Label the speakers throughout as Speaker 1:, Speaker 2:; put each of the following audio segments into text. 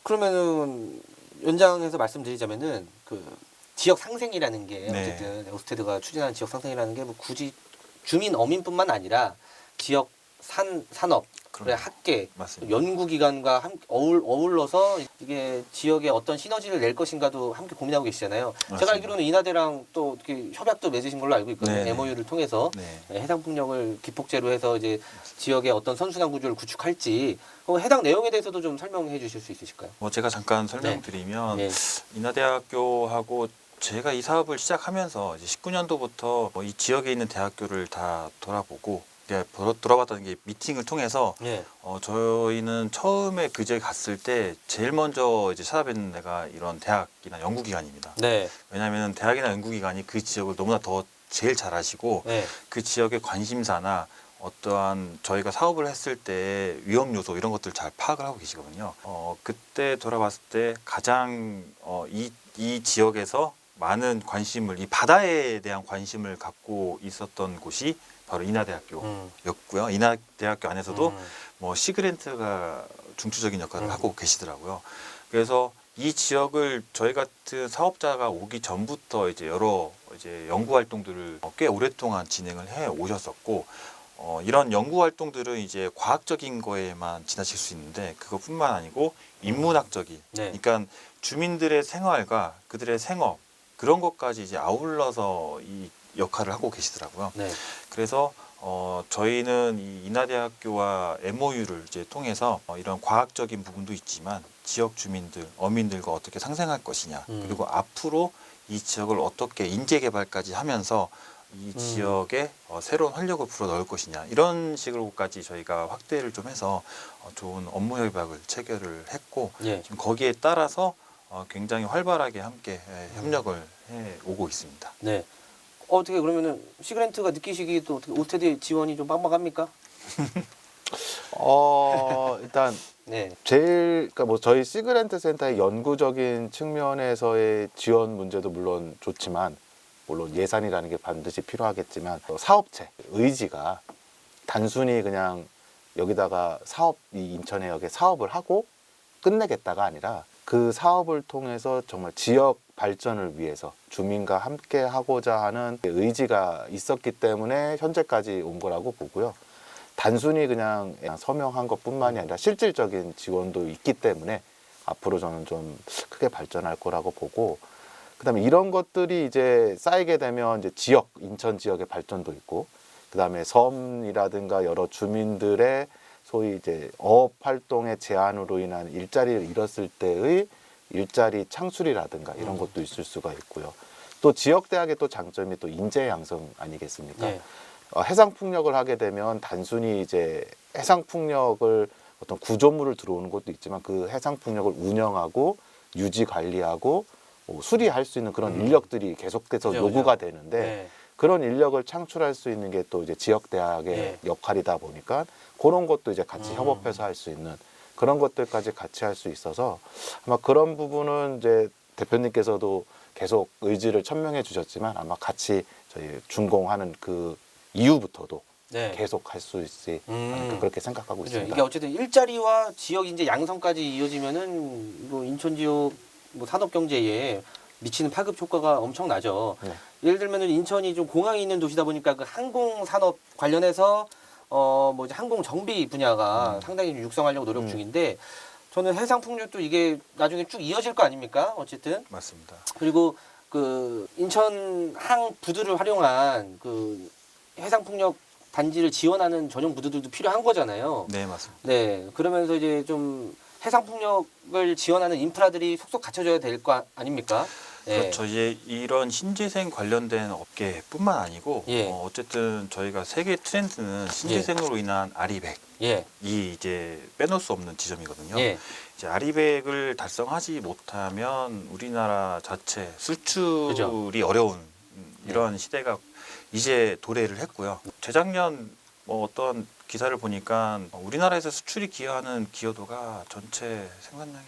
Speaker 1: 그러면은 연장해서 말씀드리자면은 그 지역 상생이라는 게
Speaker 2: 네.
Speaker 1: 어쨌든 오스테드가 추진하는 지역 상생이라는 게 뭐 굳이 주민 어민뿐만 아니라 지역 산업, 그래
Speaker 2: 그럼요.
Speaker 1: 학계,
Speaker 2: 맞습니다.
Speaker 1: 연구기관과 함께 어울러서 이게 지역에 어떤 시너지를 낼 것인가도 함께 고민하고 계시잖아요. 제가
Speaker 2: 맞습니다.
Speaker 1: 알기로는 인하대랑 또 이렇게 협약도 맺으신 걸로 알고 있거든요.
Speaker 2: 네네.
Speaker 1: MOU를 통해서
Speaker 2: 네.
Speaker 1: 해상풍력을 기폭제로 해서 이제 지역의 어떤 선순환 구조를 구축할지 해당 내용에 대해서도 좀 설명해 주실 수 있으실까요?
Speaker 2: 뭐 제가 잠깐 설명드리면
Speaker 1: 네.
Speaker 2: 인하대학교하고 제가 이 사업을 시작하면서 이제 19년도부터 이 지역에 있는 대학교를 다 돌아보고 이제 돌아봤다는 게 미팅을 통해서
Speaker 1: 네.
Speaker 2: 저희는 처음에 그 지역에 갔을 때 제일 먼저 이제 찾아뵙는 데가 이런 대학이나 연구기관입니다.
Speaker 1: 네.
Speaker 2: 왜냐하면 대학이나 연구기관이 그 지역을 너무나 더 제일 잘 아시고
Speaker 1: 네.
Speaker 2: 그 지역의 관심사나 어떠한 저희가 사업을 했을 때 위험 요소 이런 것들을 잘 파악을 하고 계시거든요. 그때 돌아봤을 때 가장 이 지역에서 많은 관심을 이 바다에 대한 관심을 갖고 있었던 곳이 바로 인하대학교였고요. 인하대학교 안에서도 뭐 시그랜트가 중추적인 역할을 하고 계시더라고요. 그래서 이 지역을 저희 같은 사업자가 오기 전부터 이제 여러 이제 연구 활동들을 꽤 오랫동안 진행을 해 오셨었고, 이런 연구 활동들은 이제 과학적인 거에만 지나칠 수 있는데 그것뿐만 아니고 인문학적인,
Speaker 1: 네.
Speaker 2: 그러니까 주민들의 생활과 그들의 생업 그런 것까지 이제 아울러서 이 역할을 하고 계시더라고요.
Speaker 1: 네.
Speaker 2: 그래서 저희는 이 인하대학교와 MOU를 이제 통해서 이런 과학적인 부분도 있지만 지역 주민들, 어민들과 어떻게 상생할 것이냐, 그리고 앞으로 이 지역을 어떻게 인재 개발까지 하면서 이 지역에 새로운 활력을 불어 넣을 것이냐, 이런 식으로까지 저희가 확대를 좀 해서 좋은 업무 협약을 체결을 했고,
Speaker 1: 예.
Speaker 2: 지금 거기에 따라서 굉장히 활발하게 함께 협력을 해 오고 있습니다.
Speaker 1: 네. 어떻게 그러면은 시그랜트가 느끼시기도 어떻게 오스테드 지원이 좀 빡빡합니까?
Speaker 3: 일단
Speaker 1: 네.
Speaker 3: 그러니까 뭐 저희 시그랜트 센터의 연구적인 측면에서의 지원 문제도 물론 좋지만, 물론 예산이라는 게 반드시 필요하겠지만, 사업체 의지가 단순히 그냥 여기다가 이 인천해역에 사업을 하고 끝내겠다가 아니라 그 사업을 통해서 정말 지역 발전을 위해서 주민과 함께 하고자 하는 의지가 있었기 때문에 현재까지 온 거라고 보고요. 단순히 그냥 서명한 것뿐만이 아니라 실질적인 지원도 있기 때문에 앞으로 저는 좀 크게 발전할 거라고 보고, 그다음에 이런 것들이 이제 쌓이게 되면 이제 인천 지역의 발전도 있고, 그다음에 섬이라든가 여러 주민들의 소위 이제 어업 활동의 제한으로 인한 일자리를 잃었을 때의 일자리 창출이라든가 이런 것도 있을 수가 있고요. 또 지역 대학의 또 장점이 또 인재 양성 아니겠습니까?
Speaker 1: 네.
Speaker 3: 해상풍력을 하게 되면 단순히 이제 해상풍력을 어떤 구조물을 들어오는 것도 있지만 그 해상풍력을 운영하고 유지 관리하고 수리할 수 있는 그런 인력들이 계속해서
Speaker 1: 그죠,
Speaker 3: 요구가
Speaker 1: 그죠.
Speaker 3: 되는데,
Speaker 1: 네.
Speaker 3: 그런 인력을 창출할 수 있는 게 또 이제 지역 대학의
Speaker 1: 네.
Speaker 3: 역할이다 보니까 그런 것도 이제 같이 협업해서 할 수 있는 그런 것들까지 같이 할 수 있어서 아마 그런 부분은 이제 대표님께서도 계속 의지를 천명해 주셨지만 아마 같이 저희 준공하는 그 이후부터도
Speaker 1: 네.
Speaker 3: 계속 할 수 있지 않을까 그렇게 생각하고
Speaker 1: 그죠.
Speaker 3: 있습니다.
Speaker 1: 이게 어쨌든 일자리와 지역 인재 양성까지 이어지면은 뭐 인천 지역 뭐 산업 경제에 미치는 파급 효과가 엄청나죠.
Speaker 3: 네.
Speaker 1: 예를 들면은 인천이 좀 공항이 있는 도시다 보니까 그 항공 산업 관련해서 뭐 이제 항공 정비 분야가 상당히 좀 육성하려고 노력 중인데, 저는 해상 풍력도 이게 나중에 쭉 이어질 거 아닙니까? 어쨌든.
Speaker 2: 맞습니다.
Speaker 1: 그리고 그 인천 항 부두를 활용한 그 해상 풍력 단지를 지원하는 전용 부두들도 필요한 거잖아요.
Speaker 2: 네, 맞습니다.
Speaker 1: 네. 그러면서 이제 좀 해상 풍력을 지원하는 인프라들이 속속 갖춰져야 될 거 아닙니까? 네.
Speaker 2: 그렇죠. 이제 이런 신재생 관련된 업계뿐만 아니고
Speaker 1: 예.
Speaker 2: 어쨌든 저희가 세계 트렌드는 신재생으로 인한 아리백이
Speaker 1: 예.
Speaker 2: 이제 빼놓을 수 없는 지점이거든요.
Speaker 1: 예.
Speaker 2: 이제 아리백을 달성하지 못하면 우리나라 자체 수출이
Speaker 1: 그죠.
Speaker 2: 어려운 이런 시대가 이제 도래를 했고요. 재작년 뭐 어떤 기사를 보니까 우리나라에서 수출이 기여하는 기여도가 전체 생산량의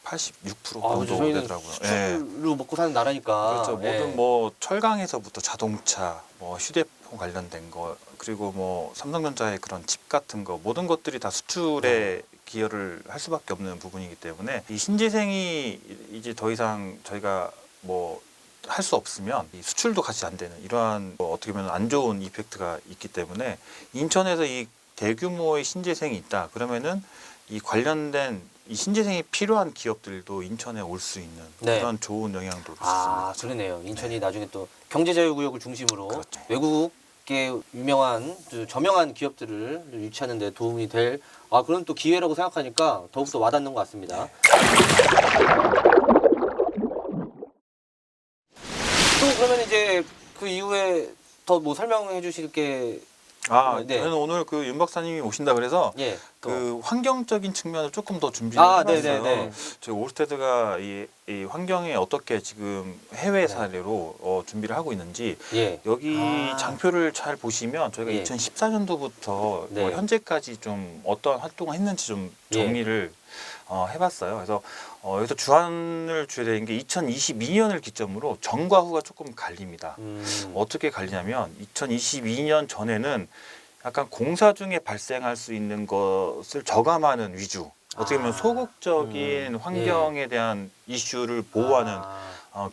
Speaker 2: 86% 정도
Speaker 1: 저희는
Speaker 2: 되더라고요.
Speaker 1: 수출로 먹고 사는 나라니까.
Speaker 2: 그렇죠.
Speaker 1: 예.
Speaker 2: 모든 뭐 철강에서부터 자동차, 뭐 휴대폰 관련된 거, 그리고 뭐 삼성전자의 그런 칩 같은 거, 모든 것들이 다 수출에 기여를 할 수밖에 없는 부분이기 때문에 이 신재생이 이제 더 이상 저희가 뭐 할 수 없으면 이 수출도 같이 안 되는 이러한 어떻게 보면 안 좋은 이펙트가 있기 때문에 인천에서 이 대규모의 신재생이 있다 그러면은 이 관련된 이 신재생이 필요한 기업들도 인천에 올 수 있는
Speaker 1: 네.
Speaker 2: 그런 좋은 영향도
Speaker 1: 아,
Speaker 2: 있습니다.
Speaker 1: 그러네요. 인천이 나중에 또 경제자유구역을 중심으로
Speaker 2: 그렇죠.
Speaker 1: 외국의 유명한 저명한 기업들을 유치하는 데 도움이 될 그런 또 기회라고 생각하니까 더욱더 와닿는 것 같습니다. 또 그러면 이제 그 이후에 더 뭐 설명해 주실 게 네.
Speaker 2: 저는 오늘 그 윤 박사님이 오신다 그래서
Speaker 1: 예.
Speaker 2: 그 환경적인 측면을 조금 더 준비를 해봤어요.
Speaker 1: 네네네.
Speaker 2: 저희 올스테드가 이 환경에 어떻게 지금 해외 사례로 준비를 하고 있는지
Speaker 1: 예.
Speaker 2: 여기 장표를 잘 보시면 저희가
Speaker 1: 예.
Speaker 2: 2014년도부터
Speaker 1: 네.
Speaker 2: 현재까지 좀 어떤 활동을 했는지 좀
Speaker 1: 예.
Speaker 2: 정리를 해봤어요. 그래서 여기서 주안을 줘야 되는 게 2022년을 기점으로 전과 후가 조금 갈립니다. 어떻게 갈리냐면 2022년 전에는 약간 공사 중에 발생할 수 있는 것을 저감하는 위주. 어떻게 보면 소극적인 환경에 대한 이슈를 보호하는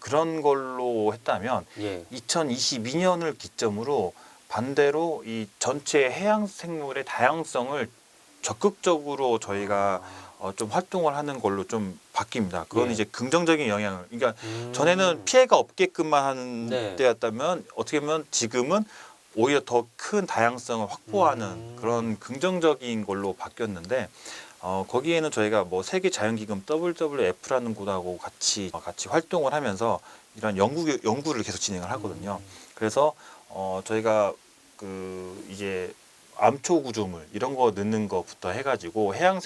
Speaker 2: 그런 걸로 했다면
Speaker 1: 예.
Speaker 2: 2022년을 기점으로 반대로 이 전체 해양 생물의 다양성을 적극적으로 저희가 좀 활동을 하는 걸로 좀 바뀝니다. 그건
Speaker 1: 예.
Speaker 2: 이제 긍정적인 영향을. 그러니까 전에는 피해가 없게끔만 하는
Speaker 1: 네.
Speaker 2: 때였다면 어떻게 보면 지금은 오히려 더 큰 다양성을 확보하는 그런 긍정적인 걸로 바뀌었는데 거기에는 저희가 뭐 세계 자연기금 WWF라는 곳하고 같이 활동을 하면서 이런 연구를 계속 진행을 하거든요. 그래서 저희가 그 이제 암초 구조물 이런 거 넣는 것부터 해가지고 해양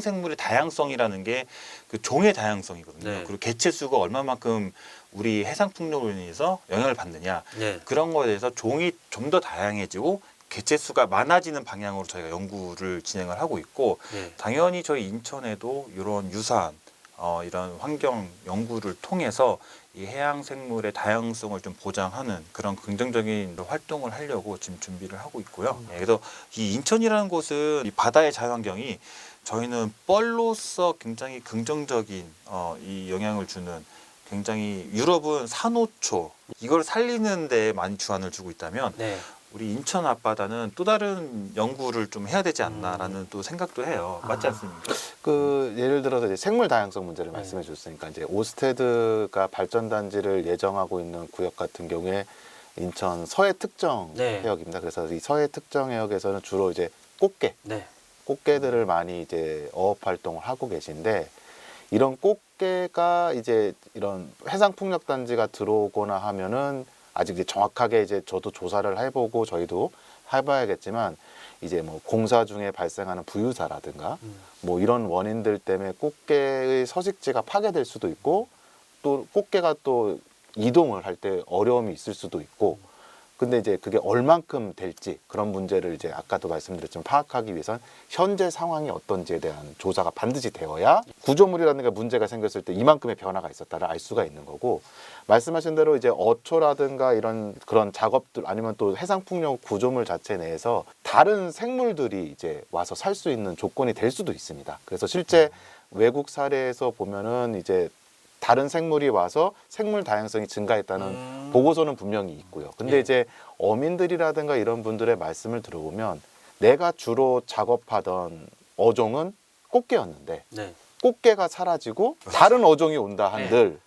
Speaker 2: 생물의 다양성이라는 게 그 종의 다양성이거든요.
Speaker 1: 네.
Speaker 2: 그리고 개체 수가 얼마만큼 우리 해상 풍력으로 인해서 영향을 받느냐
Speaker 1: 네.
Speaker 2: 그런 거에 대해서 종이 좀 더 다양해지고 개체 수가 많아지는 방향으로 저희가 연구를 진행을 하고 있고
Speaker 1: 네.
Speaker 2: 당연히 저희 인천에도 이런 유사한 이런 환경 연구를 통해서 이 해양 생물의 다양성을 좀 보장하는 그런 긍정적인 활동을 하려고 지금 준비를 하고 있고요. 그래서 이 인천이라는 곳은 이 바다의 자연환경이 저희는 뻘로서 굉장히 긍정적인 이 영향을 주는 굉장히 유럽은 산호초 이걸 살리는 데 많이 주안을 주고 있다면
Speaker 1: 네.
Speaker 2: 우리 인천 앞바다는 또 다른 연구를 좀 해야 되지 않나라는 또 생각도 해요. 맞지 않습니까?
Speaker 3: 그 예를 들어서 이제 생물 다양성 문제를 말씀해 주셨으니까 이제 오스테드가 발전 단지를 예정하고 있는 구역 같은 경우에 인천 서해 특정
Speaker 1: 네.
Speaker 3: 해역입니다. 그래서 이 서해 특정 해역에서는 주로 이제
Speaker 1: 네.
Speaker 3: 꽃게들을 많이 이제 어업 활동을 하고 계신데 이런 꽃게가 이제 이런 해상 풍력 단지가 들어오거나 하면은 아직 이제 정확하게 이제 저도 조사를 해보고 저희도 해봐야겠지만 이제 뭐 공사 중에 발생하는 부유사라든가 뭐 이런 원인들 때문에 꽃게의 서식지가 파괴될 수도 있고 또 꽃게가 또 이동을 할 때 어려움이 있을 수도 있고 근데 이제 그게 얼만큼 될지 그런 문제를 이제 아까도 말씀드렸지만 파악하기 위해선 현재 상황이 어떤지에 대한 조사가 반드시 되어야 구조물이라든가 문제가 생겼을 때 이만큼의 변화가 있었다를 알 수가 있는 거고 말씀하신 대로 이제 어초라든가 이런 그런 작업들 아니면 또 해상풍력 구조물 자체 내에서 다른 생물들이 이제 와서 살 수 있는 조건이 될 수도 있습니다. 그래서 실제 외국 사례에서 보면은 이제 다른 생물이 와서 생물 다양성이 증가했다는 보고서는 분명히 있고요. 근데
Speaker 1: 예.
Speaker 3: 이제 어민들이라든가 이런 분들의 말씀을 들어보면 내가 주로 작업하던 어종은 꽃게였는데
Speaker 1: 네.
Speaker 3: 꽃게가 사라지고 다른 어종이 온다 한들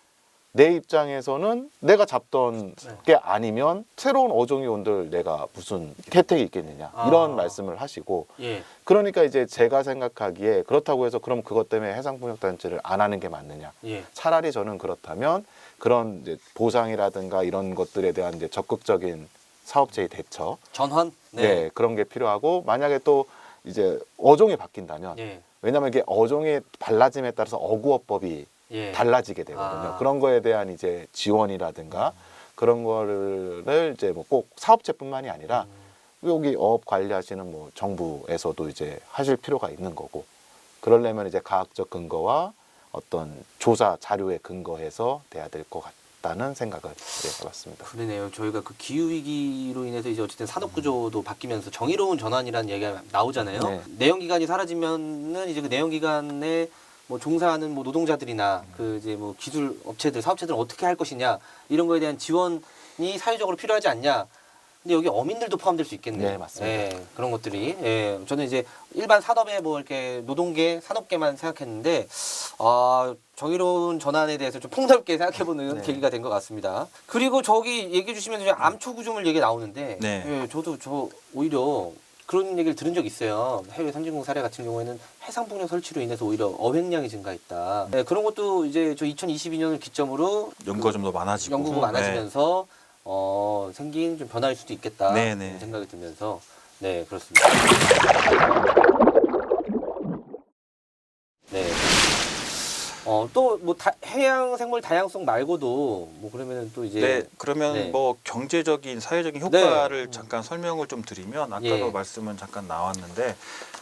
Speaker 3: 내 입장에서는 내가 잡던 게 아니면 새로운 어종이 온들 내가 무슨 혜택이 있겠느냐 이런 말씀을 하시고
Speaker 1: 예.
Speaker 3: 그러니까 이제 제가 생각하기에 그렇다고 해서 그럼 그것 때문에 해상풍력단지를 안 하는 게 맞느냐
Speaker 1: 예.
Speaker 3: 차라리 저는 그렇다면 그런 이제 보상이라든가 이런 것들에 대한 이제 적극적인 사업체의 대처
Speaker 1: 전환?
Speaker 3: 네. 그런 게 필요하고 만약에 또 이제 어종이 바뀐다면
Speaker 1: 예.
Speaker 3: 왜냐하면 이게 어종의 달라짐에 따라서 어구어법이
Speaker 1: 예.
Speaker 3: 달라지게 되거든요. 그런 거에 대한 이제 지원이라든가 그런 거를 이제 뭐 꼭 사업체뿐만이 아니라 여기 어업 관리하시는 뭐 정부에서도 이제 하실 필요가 있는 거고 그러려면 이제 과학적 근거와 어떤 조사 자료에 근거해서 돼야 될 것 않았다는 생각을 해봤습니다.
Speaker 1: 그러네요. 저희가 그 기후 위기로 인해서 이제 어쨌든 산업 구조도 바뀌면서 정의로운 전환이라는 얘기가 나오잖아요.
Speaker 3: 네.
Speaker 1: 내연 기관이 사라지면은 이제 그 내연 기관에 뭐 종사하는 뭐 노동자들이나 그 이제 뭐 기술 업체들, 사업체들은 어떻게 할 것이냐 이런 거에 대한 지원이 사회적으로 필요하지 않냐. 근데 여기 어민들도 포함될 수 있겠네요.
Speaker 3: 네, 맞습니다.
Speaker 1: 예, 그런 것들이. 예, 저는 이제 일반 산업에 뭐 이렇게 노동계, 산업계만 생각했는데, 아, 정의로운 전환에 대해서 좀 폭넓게 생각해보는
Speaker 3: 네.
Speaker 1: 계기가 된 것 같습니다. 그리고 저기 얘기해 주시면 이제 암초 구조물 얘기 나오는데,
Speaker 2: 네.
Speaker 1: 예, 저 오히려 그런 얘기를 들은 적이 있어요. 해외 선진국 사례 같은 경우에는 해상풍력 설치로 인해서 오히려 어획량이 증가했다. 예, 그런 것도 이제 저 2022년을 기점으로
Speaker 2: 연구가 좀 더 많아지고
Speaker 1: 연구가 많아지면서 생긴 좀 변화일 수도 있겠다
Speaker 2: 네네.
Speaker 1: 생각이 들면서 네 그렇습니다. 네. 또 뭐 해양 생물 다양성 말고도 뭐 그러면은 또 이제
Speaker 2: 네, 그러면
Speaker 1: 네.
Speaker 2: 뭐 경제적인 사회적인 효과를 잠깐 설명을 좀 드리면 아까도
Speaker 1: 예.
Speaker 2: 말씀은 잠깐 나왔는데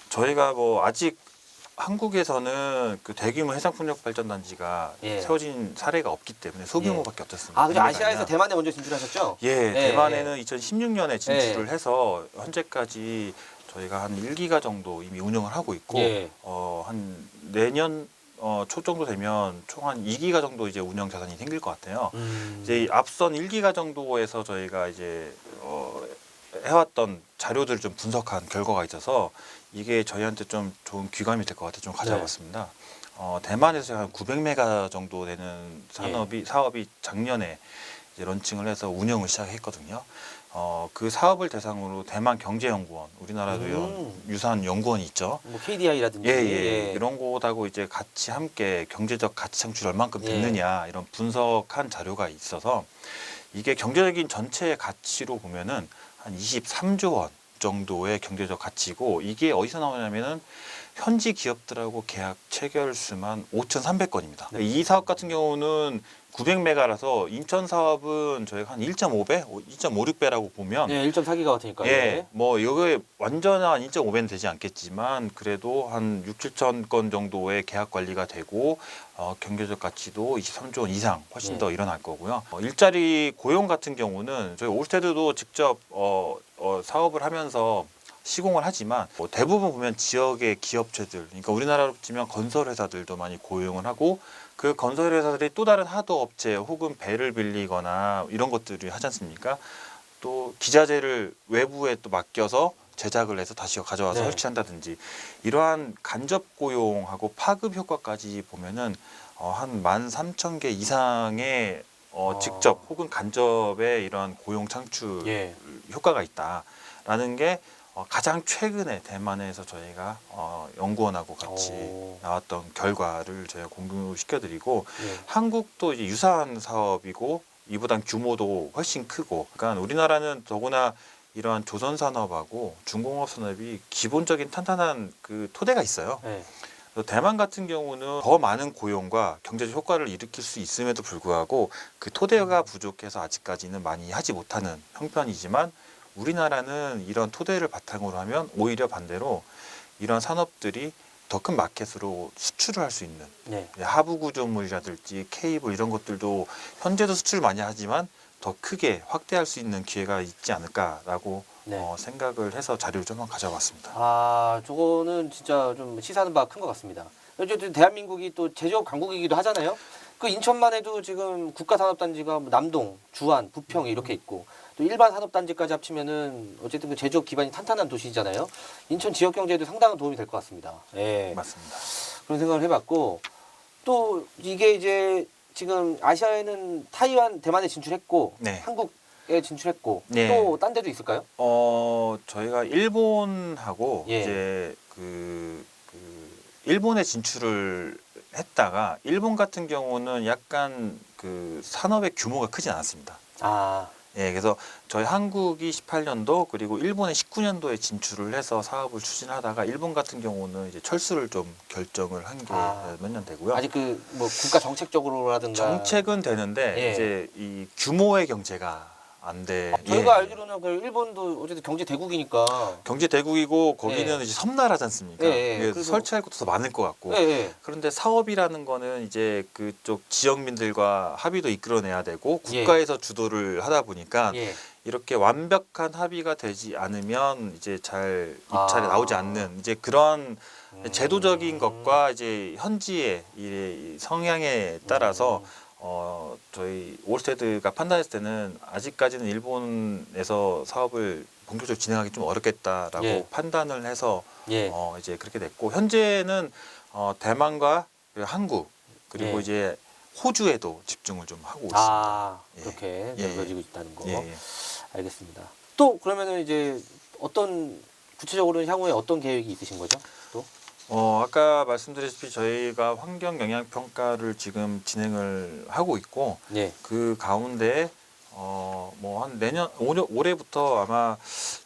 Speaker 2: 저희가 뭐 아직 한국에서는 그 대규모 해상풍력 발전단지가
Speaker 1: 예.
Speaker 2: 세워진 사례가 없기 때문에 소규모밖에 없었습니다.
Speaker 1: 아, 그죠.
Speaker 2: 국내가
Speaker 1: 아시아에서
Speaker 2: 아니라.
Speaker 1: 대만에 먼저 진출하셨죠?
Speaker 2: 예,
Speaker 1: 네,
Speaker 2: 대만에는 2016년에 진출을 해서 현재까지 저희가 한 1기가 정도 이미 운영을 하고 있고
Speaker 1: 예.
Speaker 2: 한 내년 초 정도 되면 총 한 2기가 정도 이제 운영 자산이 생길 것 같아요. 이제 이 앞선 1기가 정도에서 저희가 이제 해왔던 자료들을 좀 분석한 결과가 있어서 이게 저희한테 좀 좋은 귀감이 될 것 같아 좀 가져와봤습니다. 대만에서 한 900메가 정도 되는 사업이 작년에 이제 런칭을 해서 운영을 시작했거든요. 그 사업을 대상으로 대만 경제연구원, 우리나라도 이런 유사한 연구원이 있죠.
Speaker 1: 뭐 KDI라든지
Speaker 2: 예. 이런 곳하고 이제 같이 함께 경제적 가치 창출이 얼만큼 됐느냐 이런 분석한 자료가 있어서 이게 경제적인 전체 가치로 보면은 한 23조 원 정도의 경제적 가치고 이게 어디서 나오냐면은 현지 기업들하고 계약 체결 수만 5,300건입니다. 이 사업 같은 경우는 900메가라서 인천 사업은 저희가 한 1.5배, 2.56배라고 보면
Speaker 1: 예, 1.4기가와트니까.
Speaker 2: 예, 뭐 이게 완전한 1.5배는 되지 않겠지만 그래도 한 6, 7천 건 정도의 계약 관리가 되고 경제적 가치도 23조 원 이상 훨씬 더 일어날 거고요. 일자리 고용 같은 경우는 저희 올스테드도 직접 사업을 하면서 시공을 하지만 대부분 보면 지역의 기업체들, 그러니까 우리나라로 치면 건설 회사들도 많이 고용을 하고 그 건설 회사들이 또 다른 하도 업체 혹은 배를 빌리거나 이런 것들이 하지 않습니까? 또 기자재를 외부에 또 맡겨서 제작을 해서 다시 가져와서 설치한다든지 이러한 간접 고용하고 파급 효과까지 보면은 한 13,000개 이상의 직접 혹은 간접의 이런 고용 창출 효과가 있다라는 게 가장 최근에 대만에서 저희가 연구원하고 같이 나왔던 결과를 저희가 공유시켜드리고 한국도 이제 유사한 사업이고 이보단 규모도 훨씬 크고 그러니까 우리나라는 더구나 이러한 조선 산업하고 중공업 산업이 기본적인 탄탄한 그 토대가 있어요. 대만 같은 경우는 더 많은 고용과 경제적 효과를 일으킬 수 있음에도 불구하고 그 토대가 부족해서 아직까지는 많이 하지 못하는 형편이지만 우리나라는 이런 토대를 바탕으로 하면 오히려 반대로 이런 산업들이 더 큰 마켓으로 수출을 할 수 있는 하부 구조물이라든지 케이블 이런 것들도 현재도 수출 많이 하지만 더 크게 확대할 수 있는 기회가 있지 않을까라고 생각을 해서 자료를 좀 한번 가져왔습니다.
Speaker 1: 아, 저거는 진짜 좀 시사하는 바가 큰 것 같습니다. 어쨌든 대한민국이 또 제조업 강국이기도 하잖아요. 그 인천만 해도 지금 국가산업단지가 뭐 남동, 주안, 부평 이렇게 있고 또 일반 산업단지까지 합치면은 어쨌든 그 제조업 기반이 탄탄한 도시잖아요. 인천 지역 경제에도 상당한 도움이 될 것 같습니다. 예.
Speaker 2: 맞습니다.
Speaker 1: 그런 생각을 해봤고 또 이게 이제 지금 아시아에는 타이완, 대만에 진출했고 한국에 진출했고 또 딴 데도 있을까요?
Speaker 2: 저희가 일본하고 이제 일본에 진출을 했다가 일본 같은 경우는 약간 그 산업의 규모가 크지 않았습니다. 그래서 저희 한국이 18년도 그리고 일본이 19년도에 진출을 해서 사업을 추진하다가 일본 같은 경우는 이제 철수를 좀 결정을 한 게 몇 년 되고요.
Speaker 1: 아직 그 뭐 국가 정책적으로라든가
Speaker 2: 정책은 되는데 이제 이 규모의 경제가 안 돼.
Speaker 1: 저희가
Speaker 2: 예.
Speaker 1: 알기로는 그 일본도 어쨌든 경제 대국이니까.
Speaker 2: 경제 대국이고 거기는
Speaker 1: 예.
Speaker 2: 이제 섬나라지 않습니까?
Speaker 1: 예, 예.
Speaker 2: 이게
Speaker 1: 그래서-
Speaker 2: 설치할 것도 더 많을 것 같고.
Speaker 1: 예, 예.
Speaker 2: 그런데 사업이라는 거는 이제 그쪽 지역민들과 합의도 이끌어내야 되고
Speaker 1: 예.
Speaker 2: 국가에서 주도를 하다 보니까
Speaker 1: 예.
Speaker 2: 이렇게 완벽한 합의가 되지 않으면 이제 잘 입찰에
Speaker 1: 아.
Speaker 2: 나오지 않는 이제 그런 제도적인
Speaker 1: 음.
Speaker 2: 것과 이제 현지의 이 성향에 따라서 저희 올스테드가 판단했을 때는 아직까지는 일본에서 사업을 본격적으로 진행하기 좀 어렵겠다라고
Speaker 1: 예.
Speaker 2: 판단을 해서
Speaker 1: 예.
Speaker 2: 이제 그렇게 됐고 현재는 대만과 그리고 한국 그리고
Speaker 1: 예.
Speaker 2: 이제 호주에도 집중을 좀 하고 있습니다.
Speaker 1: 아,
Speaker 2: 예.
Speaker 1: 그렇게
Speaker 2: 예,
Speaker 1: 넓어지고 있다는 거.
Speaker 2: 예, 예.
Speaker 1: 알겠습니다. 또 그러면은 이제 어떤 구체적으로는 향후에 어떤 계획이 있으신 거죠? 또?
Speaker 2: 아까 말씀드렸다시피 저희가 환경 영향 평가를 지금 진행을 하고 있고
Speaker 1: 예.
Speaker 2: 그 가운데 뭐 한 내년 올해부터 아마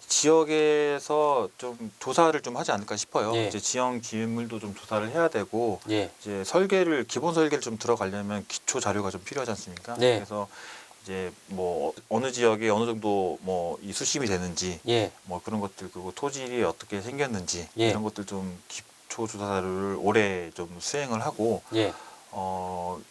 Speaker 2: 지역에서 좀 조사를 좀 하지 않을까 싶어요.
Speaker 1: 예.
Speaker 2: 이제 지형 기물도 좀 조사를 해야 되고
Speaker 1: 예.
Speaker 2: 이제 기본 설계를 좀 들어가려면 기초 자료가 좀 필요하지 않습니까?
Speaker 1: 네.
Speaker 2: 그래서 이제 뭐 어느 지역에 어느 정도 뭐 이 수심이 되는지
Speaker 1: 예.
Speaker 2: 뭐 그런 것들 그리고 토질이 어떻게 생겼는지
Speaker 1: 예.
Speaker 2: 이런 것들 좀 기초 조사 자료를 올해 좀 수행을 하고
Speaker 1: 예.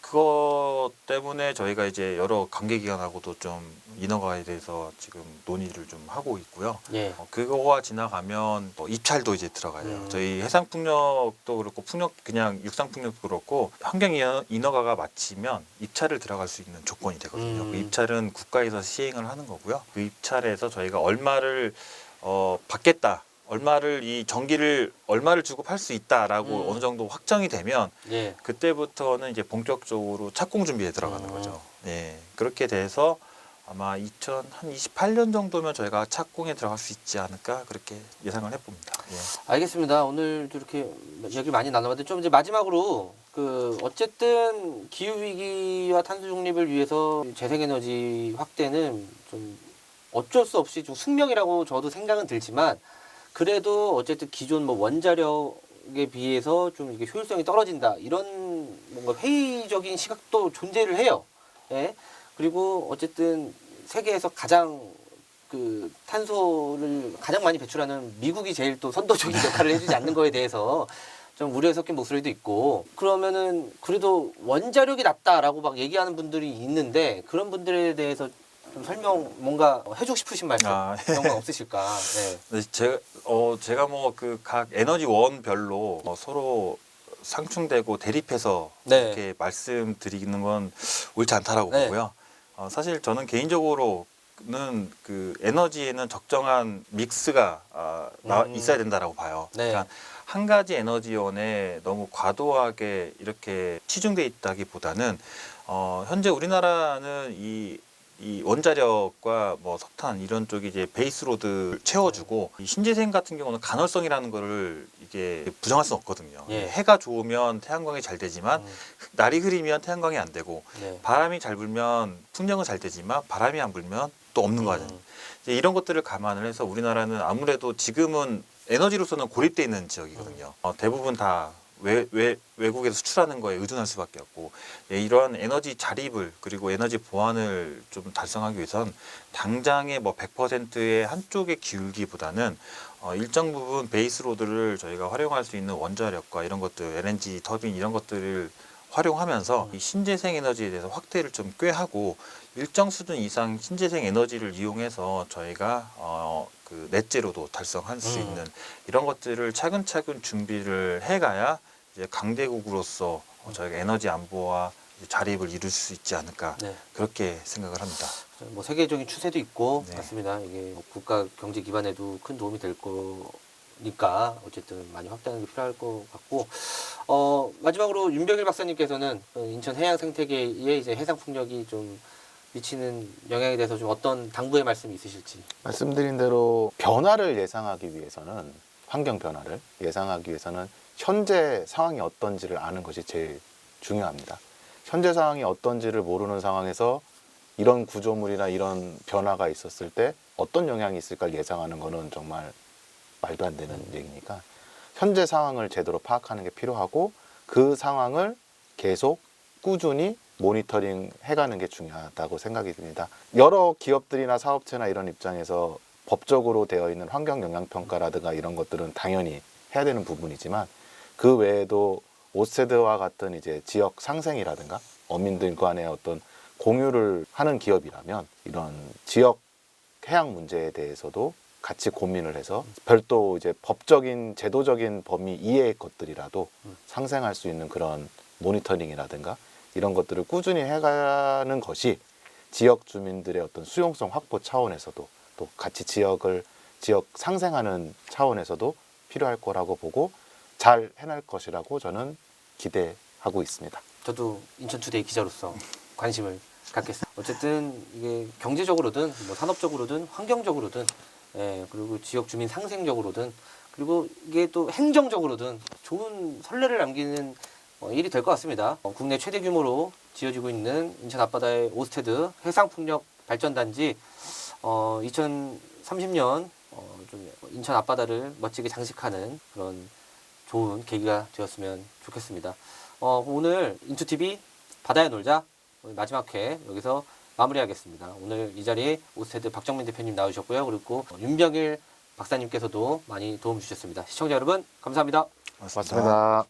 Speaker 2: 그것 때문에 저희가 이제 여러 관계기관하고도 좀 인허가에 대해서 지금 논의를 좀 하고 있고요.
Speaker 1: 예.
Speaker 2: 그거가 지나가면 입찰도 이제 들어가요. 저희 해상풍력도 그렇고 그냥 육상풍력도 그렇고 환경 인허가가 마치면 입찰을 들어갈 수 있는 조건이 되거든요. 그 입찰은 국가에서 시행을 하는 거고요. 그 입찰에서 저희가 얼마를 받겠다. 얼마를 이 전기를 얼마를 주고 팔 수 있다라고 어느 정도 확정이 되면
Speaker 1: 예.
Speaker 2: 그때부터는 이제 본격적으로 착공 준비에 들어가는 거죠. 예. 그렇게 돼서 아마 2028년 정도면 저희가 착공에 들어갈 수 있지 않을까 그렇게 예상을 해봅니다. 예.
Speaker 1: 알겠습니다. 오늘도 이렇게 이야기를 많이 나눠봤는데 좀 이제 마지막으로 그 어쨌든 기후 위기와 탄소 중립을 위해서 재생에너지 확대는 좀 어쩔 수 없이 좀 숙명이라고 저도 생각은 들지만 그래도 어쨌든 기존 뭐 원자력에 비해서 좀 이게 효율성이 떨어진다 이런 뭔가 회의적인 시각도 존재를 해요. 예. 그리고 어쨌든 세계에서 가장 그 탄소를 가장 많이 배출하는 미국이 제일 또 선도적인 역할을 해주지 않는 거에 대해서 좀 우려에 섞인 목소리도 있고 그러면은 그래도 원자력이 낫다라고 막 얘기하는 분들이 있는데 그런 분들에 대해서 좀 설명 뭔가 해주고 싶으신 말씀 그런 건 없으실까? 네.
Speaker 2: 네, 제가 뭐 그 각 에너지원별로 서로 상충되고 대립해서
Speaker 1: 네.
Speaker 2: 이렇게 말씀드리는 건 옳지 않다라고
Speaker 1: 네.
Speaker 2: 보고요. 사실 저는 개인적으로는 그 에너지에는 적정한 믹스가 있어야 된다라고 봐요.
Speaker 1: 네.
Speaker 2: 그러니까 한 가지 에너지원에 너무 과도하게 이렇게 치중돼 있다기보다는 현재 우리나라는 이 원자력과 뭐 석탄 이런 쪽이 이제 베이스로드 채워주고 이 신재생 같은 경우는 간헐성이라는 거를 이게 부정할 수는 없거든요.
Speaker 1: 예.
Speaker 2: 해가 좋으면 태양광이 잘 되지만 날이 흐리면 태양광이 안 되고
Speaker 1: 네.
Speaker 2: 바람이 잘 불면 풍력은 잘 되지만 바람이 안 불면 또 없는 거잖아요. 이제 이런 것들을 감안을 해서 우리나라는 아무래도 지금은 에너지로서는 고립돼 있는 지역이거든요. 대부분 다 외국에서 수출하는 거에 의존할 수밖에 없고 이러한 에너지 자립을 그리고 에너지 보완을 좀 달성하기 위해선 당장의 뭐 100%의 한쪽에 기울기보다는 일정 부분 베이스로드를 저희가 활용할 수 있는 원자력과 이런 것들 LNG 터빈 이런 것들을 활용하면서 이 신재생 에너지에 대해서 확대를 좀 꾀하고 일정 수준 이상 신재생 에너지를 이용해서 저희가 그 넷제로도 달성할 수 있는 이런 것들을 차근차근 준비를 해가야 이제 강대국으로서 저희가 에너지 안보와 자립을 이룰 수 있지 않을까
Speaker 1: 네.
Speaker 2: 그렇게 생각을 합니다.
Speaker 1: 뭐 세계적인 추세도 있고
Speaker 2: 네.
Speaker 1: 맞습니다. 이게 뭐 국가 경제 기반에도 큰 도움이 될 거니까 어쨌든 많이 확대하는 게 필요할 것 같고 마지막으로 윤병일 박사님께서는 인천 해양 생태계에 이제 해상 풍력이 좀 미치는 영향에 대해서 좀 어떤 당부의 말씀이 있으실지.
Speaker 3: 말씀드린 대로 변화를 예상하기 위해서는 환경 변화를 예상하기 위해서는 현재 상황이 어떤지를 아는 것이 제일 중요합니다. 현재 상황이 어떤지를 모르는 상황에서 이런 구조물이나 이런 변화가 있었을 때 어떤 영향이 있을까 예상하는 거는 정말 말도 안 되는 얘기니까 현재 상황을 제대로 파악하는 게 필요하고 그 상황을 계속 꾸준히 모니터링 해가는 게 중요하다고 생각이 듭니다. 여러 기업들이나 사업체나 이런 입장에서 법적으로 되어 있는 환경 영향 평가라든가 이런 것들은 당연히 해야 되는 부분이지만 그 외에도 오스테드와 같은 이제 지역 상생이라든가 어민들 간의 어떤 공유를 하는 기업이라면 이런 지역 해양 문제에 대해서도 같이 고민을 해서 별도 이제 법적인 제도적인 범위 이외의 것들이라도 상생할 수 있는 그런 모니터링이라든가 이런 것들을 꾸준히 해가는 것이 지역 주민들의 어떤 수용성 확보 차원에서도 또 같이 지역 상생하는 차원에서도 필요할 거라고 보고 잘 해낼 것이라고 저는 기대하고 있습니다.
Speaker 1: 저도 인천투데이 기자로서 관심을 갖겠습니다. 어쨌든 이게 경제적으로든 뭐 산업적으로든 환경적으로든 그리고 지역 주민 상생적으로든 그리고 이게 또 행정적으로든 좋은 선례를 남기는 일이 될 것 같습니다. 국내 최대 규모로 지어지고 있는 인천 앞바다의 오스테드 해상풍력 발전단지 2030년 좀 인천 앞바다를 멋지게 장식하는 그런 좋은 계기가 되었으면 좋겠습니다. 오늘 인투TV 바다에 놀자 오늘 마지막 회 여기서 마무리하겠습니다. 오늘 이 자리에 오스테드 박정민 대표님 나오셨고요. 그리고 윤병일 박사님께서도 많이 도움 주셨습니다. 시청자 여러분 감사합니다.
Speaker 3: 맞습니다.